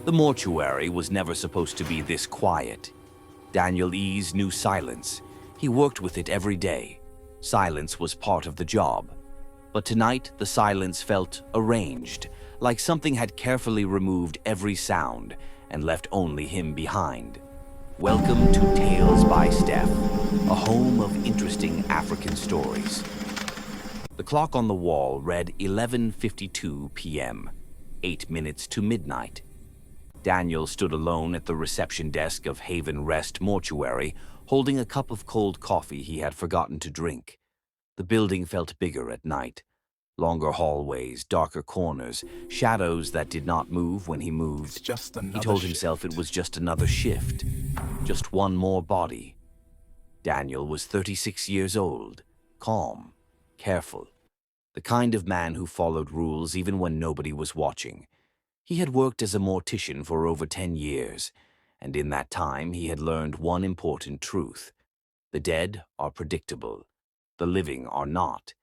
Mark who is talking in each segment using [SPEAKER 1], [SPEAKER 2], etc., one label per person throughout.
[SPEAKER 1] The mortuary was never supposed to be this quiet. Daniel Ease knew silence. He worked with it every day. Silence was part of the job. But tonight, the silence felt arranged, like something had carefully removed every sound and left only him behind. Welcome to Talesbysteph, a home of interesting African stories. The clock on the wall read 11:52 p.m., 8 minutes to midnight. Daniel stood alone at the reception desk of Haven Rest Mortuary, holding a cup of cold coffee he had forgotten to drink. The building felt bigger at night. Longer hallways, darker corners, shadows that did not move when he moved. He told himself it was just another shift, just one more body. Daniel was 36 years old, calm, careful, the kind of man who followed rules even when nobody was watching. He had worked as a mortician for over 10 years, and in that time he had learned one important truth. The dead are predictable. The living are not.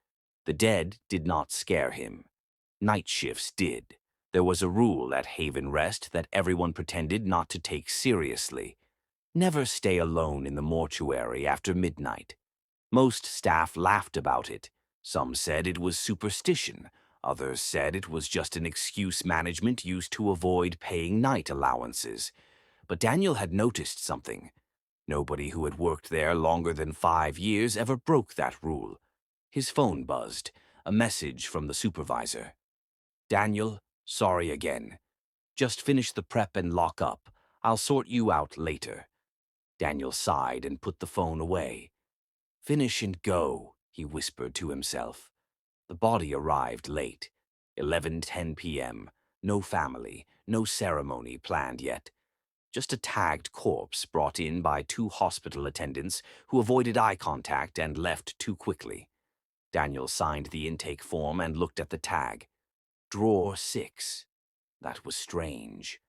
[SPEAKER 1] The dead did not scare him. Night shifts did. There was a rule at Haven Rest that everyone pretended not to take seriously. Never stay alone in the mortuary after midnight. Most staff laughed about it. Some said it was superstition. Others said it was just an excuse management used to avoid paying night allowances. But Daniel had noticed something. Nobody who had worked there longer than 5 years ever broke that rule. His phone buzzed, a message from the supervisor. "Daniel, sorry again. Just finish the prep and lock up. I'll sort you out later." Daniel sighed and put the phone away. "Finish and go," he whispered to himself. The body arrived late, 11:10 p.m., no family, no ceremony planned yet. Just a tagged corpse brought in by 2 hospital attendants who avoided eye contact and left too quickly. Daniel signed the intake form and looked at the tag. Drawer 6. That was strange.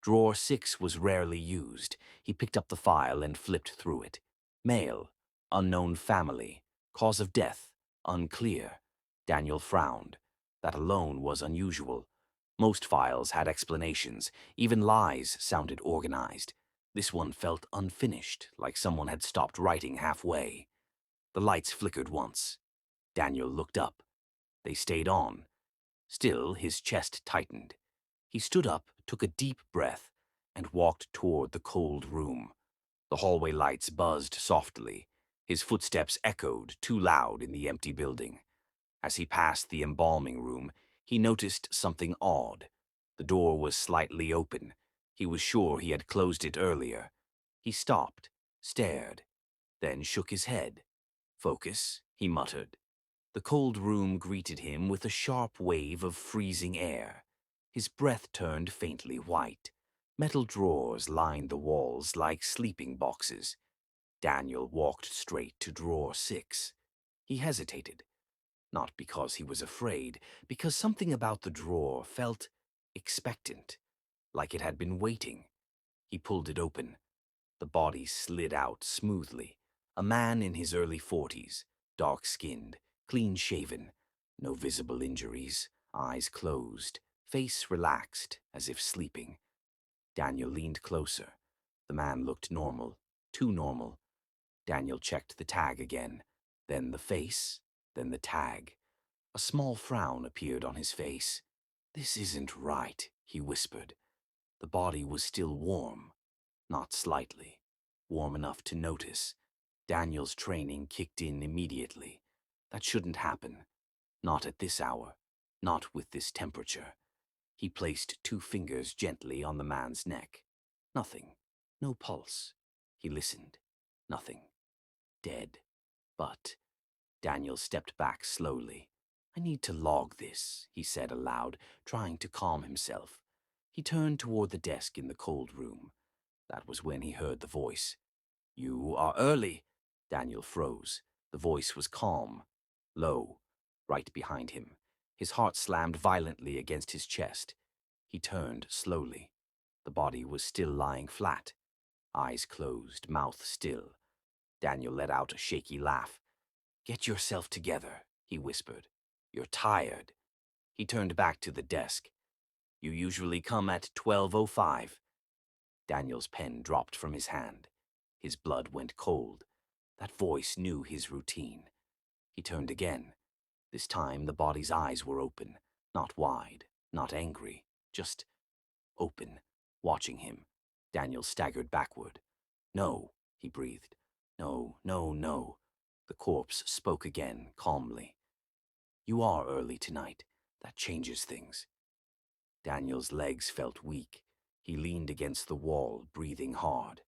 [SPEAKER 1] Drawer 6 was rarely used. He picked up the file and flipped through it. Male, unknown family, cause of death, unclear. Daniel frowned. That alone was unusual. Most files had explanations. Even lies sounded organized. This one felt unfinished, like someone had stopped writing halfway. The lights flickered once. Daniel looked up. They stayed on. Still, his chest tightened. He stood up, took a deep breath, and walked toward the cold room. The hallway lights buzzed softly. His footsteps echoed, too loud in the empty building. As he passed the embalming room, he noticed something odd. The door was slightly open. He was sure he had closed it earlier. He stopped, stared, then shook his head. "Focus," he muttered. The cold room greeted him with a sharp wave of freezing air. His breath turned faintly white. Metal drawers lined the walls like sleeping boxes. Daniel walked straight to drawer 6. He hesitated. Not because he was afraid, because something about the drawer felt expectant, like it had been waiting. He pulled it open. The body slid out smoothly. A man in his early 40s, dark-skinned, clean-shaven, no visible injuries, eyes closed, face relaxed, as if sleeping. Daniel leaned closer. The man looked normal, too normal. Daniel checked the tag again, then the face, then the tag. A small frown appeared on his face. "This isn't right," he whispered. The body was still warm, not slightly, warm enough to notice. Daniel's training kicked in immediately. That shouldn't happen. Not at this hour, not with this temperature. He placed 2 fingers gently on the man's neck. Nothing, no pulse. He listened. Nothing. Dead. But Daniel stepped back slowly. "I need to log this," he said aloud, trying to calm himself. He turned toward the desk in the cold room. That was when he heard the voice. "You are early." Daniel froze. The voice was calm, low, right behind him. His heart slammed violently against his chest. He turned slowly. The body was still lying flat, eyes closed, mouth still. Daniel let out a shaky laugh. "Get yourself together," he whispered. "You're tired." He turned back to the desk. You usually come at 12:05. Daniel's pen dropped from his hand. His blood went cold. That voice knew his routine. He turned again. This time the body's eyes were open, not wide, not angry, just open, watching him. Daniel staggered backward. "No," he breathed. "No, no, no." The corpse spoke again, calmly. "You are early tonight. That changes things." Daniel's legs felt weak. He leaned against the wall, breathing hard.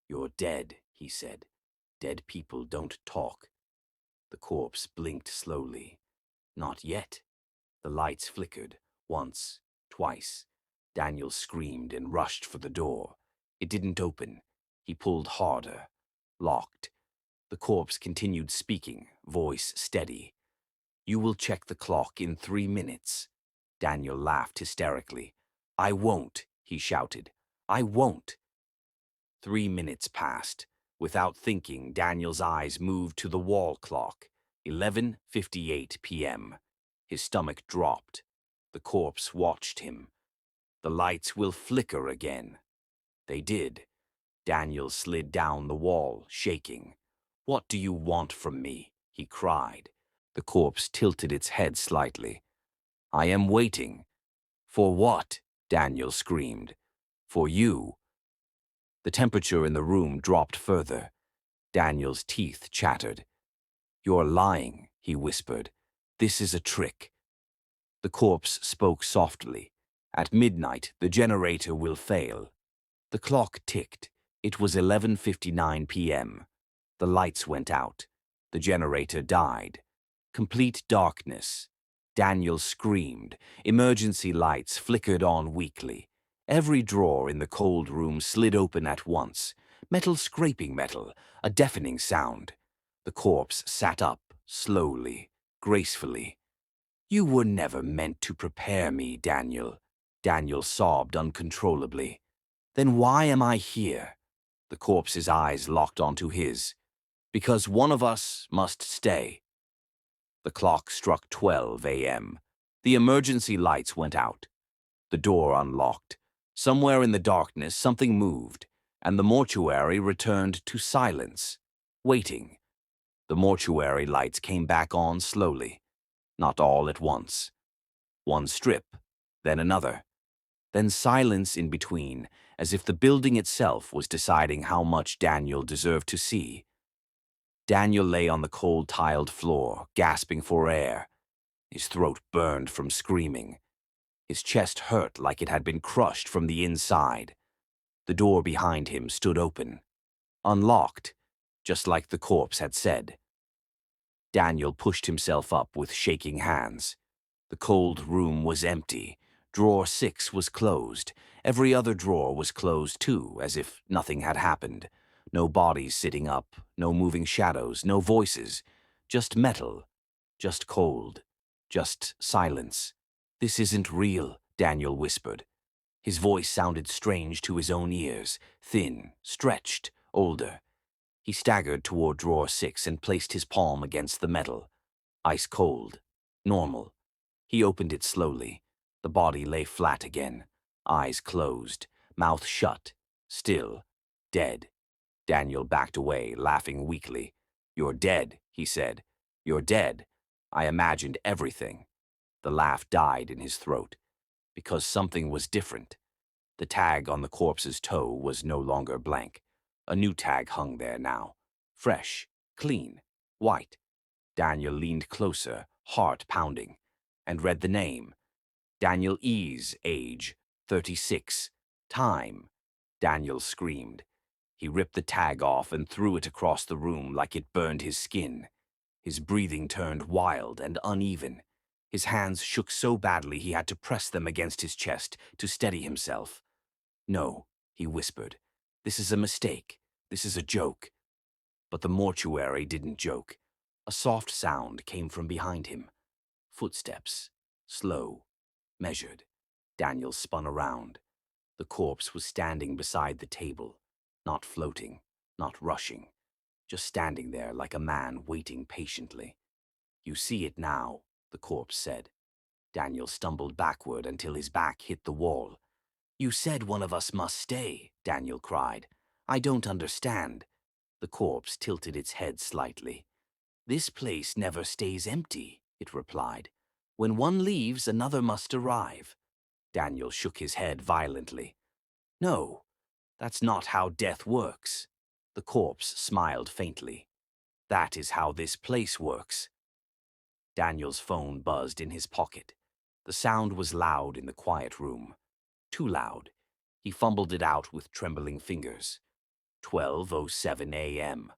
[SPEAKER 1] "You're dead," he said. "Dead people don't talk." The corpse blinked slowly. "Not yet." The lights flickered, once, twice. Daniel screamed and rushed for the door. It didn't open. He pulled harder. Locked. The corpse continued speaking, voice steady. "You will check the clock in 3 minutes." Daniel laughed hysterically. "I won't," he shouted. "I won't." 3 minutes passed. Without thinking, Daniel's eyes moved to the wall clock. 11:58 p.m. His stomach dropped. The corpse watched him. "The lights will flicker again." They did. Daniel slid down the wall, shaking. "What do you want from me?" he cried. The corpse tilted its head slightly. "I am waiting." "For what?" Daniel screamed. "For you." The temperature in the room dropped further. Daniel's teeth chattered. "You're lying," he whispered. "This is a trick." The corpse spoke softly. "At midnight, the generator will fail." The clock ticked. It was 11:59 p.m. The lights went out. The generator died. Complete darkness. Daniel screamed. Emergency lights flickered on weakly. Every drawer in the cold room slid open at once. Metal scraping metal, a deafening sound. The corpse sat up, slowly, gracefully. "You were never meant to prepare me, Daniel." Daniel sobbed uncontrollably. "Then why am I here?" The corpse's eyes locked onto his. "Because one of us must stay." The clock struck 12 a.m. The emergency lights went out. The door unlocked. Somewhere in the darkness, something moved, and the mortuary returned to silence, waiting. The mortuary lights came back on slowly, not all at once. One strip, then another, then silence in between, as if the building itself was deciding how much Daniel deserved to see. Daniel lay on the cold tiled floor, gasping for air. His throat burned from screaming. His chest hurt like it had been crushed from the inside. The door behind him stood open, unlocked, just like the corpse had said. Daniel pushed himself up with shaking hands. The cold room was empty. Drawer 6 was closed. Every other drawer was closed too, as if nothing had happened. No bodies sitting up, no moving shadows, no voices. Just metal, just cold, just silence. "This isn't real," Daniel whispered. His voice sounded strange to his own ears, thin, stretched, older. He staggered toward drawer 6 and placed his palm against the metal. Ice cold, normal. He opened it slowly. The body lay flat again, eyes closed, mouth shut, still, dead. Daniel backed away, laughing weakly. "You're dead," he said. "You're dead. I imagined everything." The laugh died in his throat, because something was different. The tag on the corpse's toe was no longer blank. A new tag hung there now. Fresh, clean, white. Daniel leaned closer, heart pounding, and read the name. Daniel E.'s age, 36. Time. Daniel screamed. He ripped the tag off and threw it across the room like it burned his skin. His breathing turned wild and uneven. His hands shook so badly he had to press them against his chest to steady himself. "No," he whispered. "This is a mistake. This is a joke." But the mortuary didn't joke. A soft sound came from behind him. Footsteps. Slow. Measured. Daniel spun around. The corpse was standing beside the table. Not floating. Not rushing. Just standing there like a man waiting patiently. "You see it now," the corpse said. Daniel stumbled backward until his back hit the wall. "You said one of us must stay," Daniel cried. "I don't understand." The corpse tilted its head slightly. "This place never stays empty," it replied. "When one leaves, another must arrive." Daniel shook his head violently. "No, that's not how death works." The corpse smiled faintly. "That is how this place works." Daniel's phone buzzed in his pocket. The sound was loud in the quiet room. Too loud. He fumbled it out with trembling fingers. 12:07 a.m.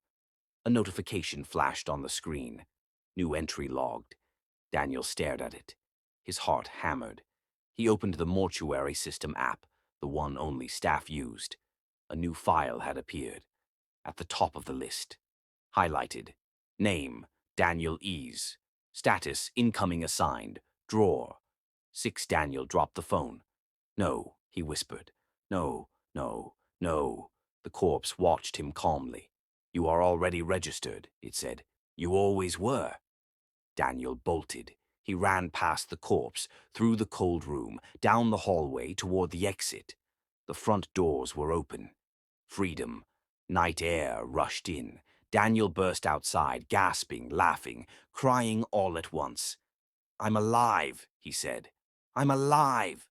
[SPEAKER 1] A notification flashed on the screen. New entry logged. Daniel stared at it. His heart hammered. He opened the mortuary system app, the one only staff used. A new file had appeared. At the top of the list. Highlighted. Name, Daniel Ease. Status, incoming assigned. Drawer. 6. Daniel dropped the phone. "No," he whispered. "No, no, no." The corpse watched him calmly. "You are already registered," it said. "You always were." Daniel bolted. He ran past the corpse, through the cold room, down the hallway toward the exit. The front doors were open. Freedom. Night air rushed in. Daniel burst outside, gasping, laughing, crying all at once. "I'm alive," he said. "I'm alive."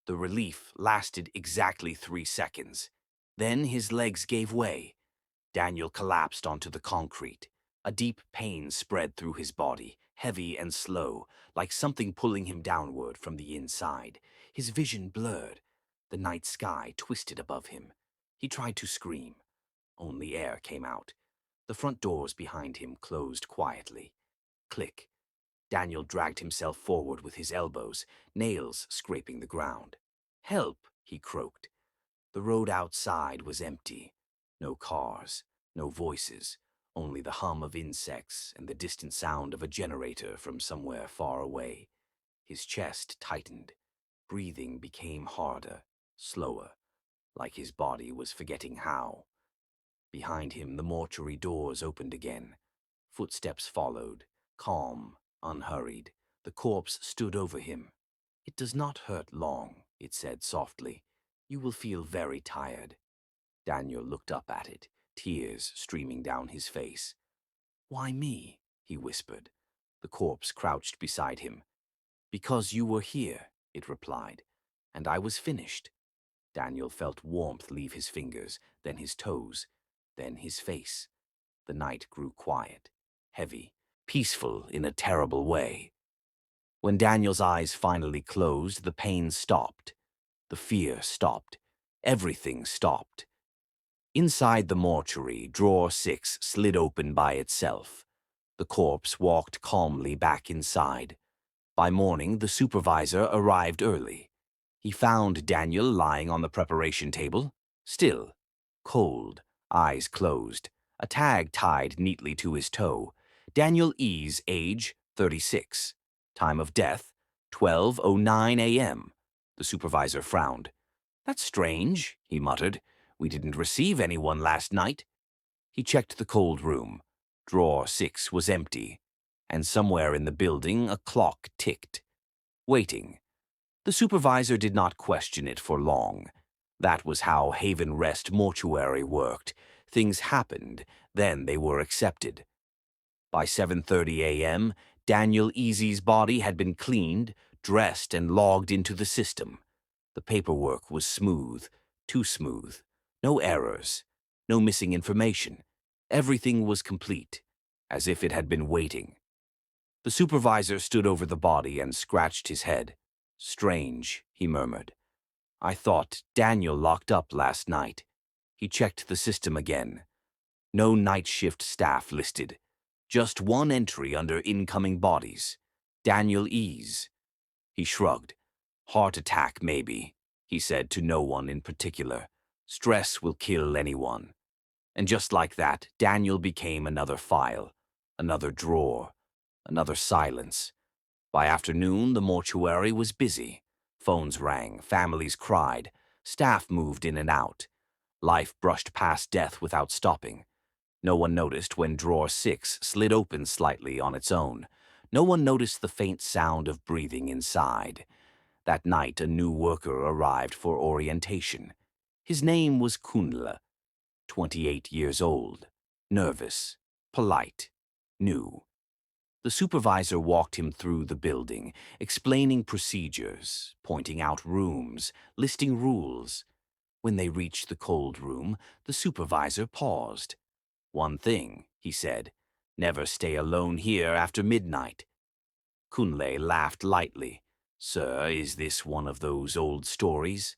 [SPEAKER 1] The relief lasted exactly 3 seconds. Then his legs gave way. Daniel collapsed onto the concrete. A deep pain spread through his body, heavy and slow, like something pulling him downward from the inside. His vision blurred. The night sky twisted above him. He tried to scream. Only air came out. The front doors behind him closed quietly. Click. Daniel dragged himself forward with his elbows, nails scraping the ground. "Help!" he croaked. The road outside was empty. No cars, no voices, only the hum of insects and the distant sound of a generator from somewhere far away. His chest tightened. Breathing became harder, slower, like his body was forgetting how. Behind him, the mortuary doors opened again. Footsteps followed, calm, unhurried. The corpse stood over him. "It does not hurt long," it said softly. "You will feel very tired." Daniel looked up at it, tears streaming down his face. "Why me?" he whispered. The corpse crouched beside him. "Because you were here," it replied, "and I was finished." Daniel felt warmth leave his fingers, then his toes, then his face. The night grew quiet, heavy, peaceful in a terrible way. When Daniel's eyes finally closed, the pain stopped. The fear stopped. Everything stopped. Inside the mortuary, drawer 6 slid open by itself. The corpse walked calmly back inside. By morning, the supervisor arrived early. He found Daniel lying on the preparation table, still, cold, eyes closed, a tag tied neatly to his toe. Daniel Ease, age 36. Time of death, 12:09 a.m. The supervisor frowned. "That's strange," he muttered. "We didn't receive anyone last night." He checked the cold room. Drawer 6 was empty, and somewhere in the building a clock ticked. Waiting. The supervisor did not question it for long. That was how Haven Rest Mortuary worked. Things happened, then they were accepted. By 7:30 a.m., Daniel Easy's body had been cleaned, dressed, and logged into the system. The paperwork was smooth, too smooth. No errors, no missing information. Everything was complete, as if it had been waiting. The supervisor stood over the body and scratched his head. "Strange," he murmured. "I thought Daniel locked up last night." He checked the system again. No night shift staff listed. Just one entry under incoming bodies. Daniel Ease. He shrugged. "Heart attack, maybe," he said to no one in particular. "Stress will kill anyone." And just like that, Daniel became another file, another drawer, another silence. By afternoon, the mortuary was busy. Phones rang, families cried, staff moved in and out. Life brushed past death without stopping. No one noticed when drawer 6 slid open slightly on its own. No one noticed the faint sound of breathing inside. That night, a new worker arrived for orientation. His name was Kunle, 28 years old, nervous, polite, new. The supervisor walked him through the building, explaining procedures, pointing out rooms, listing rules. When they reached the cold room, the supervisor paused. "One thing," he said, "never stay alone here after midnight." Kunle laughed lightly. "Sir, is this one of those old stories?"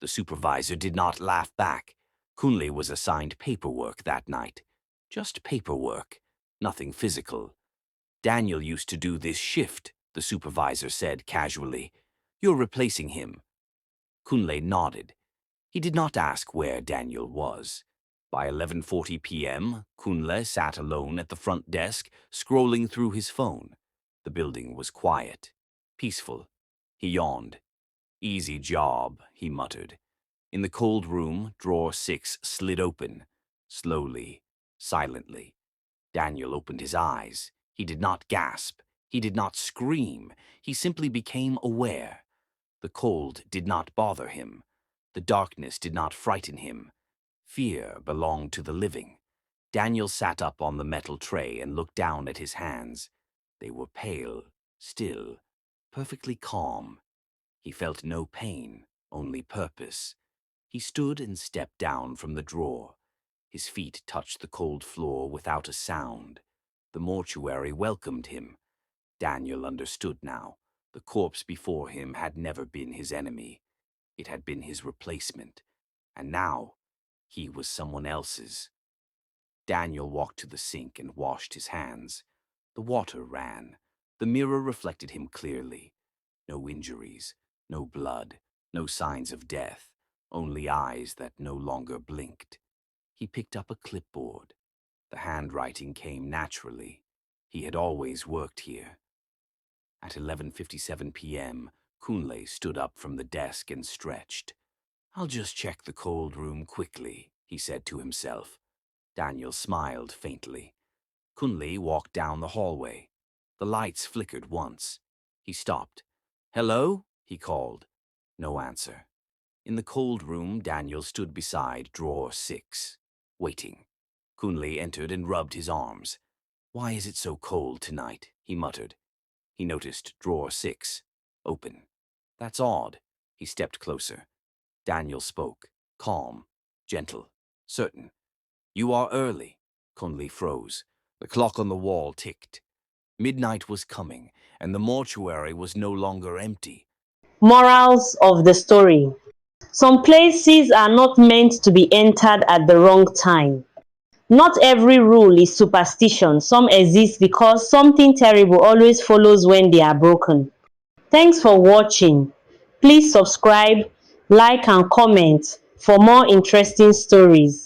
[SPEAKER 1] The supervisor did not laugh back. Kunle was assigned paperwork that night. Just paperwork, nothing physical. "Daniel used to do this shift," the supervisor said casually. "You're replacing him." Kunle nodded. He did not ask where Daniel was. By 11:40 p.m., Kunle sat alone at the front desk, scrolling through his phone. The building was quiet, peaceful. He yawned. "Easy job," he muttered. In the cold room, drawer 6 slid open. Slowly, silently. Daniel opened his eyes. He did not gasp. He did not scream. He simply became aware. The cold did not bother him. The darkness did not frighten him. Fear belonged to the living. Daniel sat up on the metal tray and looked down at his hands. They were pale, still, perfectly calm. He felt no pain, only purpose. He stood and stepped down from the drawer. His feet touched the cold floor without a sound. The mortuary welcomed him. Daniel understood now. The corpse before him had never been his enemy. It had been his replacement. And now, he was someone else's. Daniel walked to the sink and washed his hands. The water ran. The mirror reflected him clearly. No injuries, no blood, no signs of death, only eyes that no longer blinked. He picked up a clipboard. The handwriting came naturally. He had always worked here. At 11:57 p.m., Kunle stood up from the desk and stretched. "I'll just check the cold room quickly," he said to himself. Daniel smiled faintly. Kunle walked down the hallway. The lights flickered once. He stopped. "Hello?" he called. No answer. In the cold room, Daniel stood beside drawer 6, waiting. Kunle entered and rubbed his arms. "Why is it so cold tonight?" he muttered. He noticed drawer 6, open. "That's odd." He stepped closer. Daniel spoke, calm, gentle, certain. "You are early." Kunle froze. The clock on the wall ticked. Midnight was coming, and the mortuary was no longer empty.
[SPEAKER 2] Morals of the story: some places are not meant to be entered at the wrong time. Not every rule is superstition. Some exist because something terrible always follows when they are broken. Thanks for watching. Please subscribe, like and comment for more interesting stories.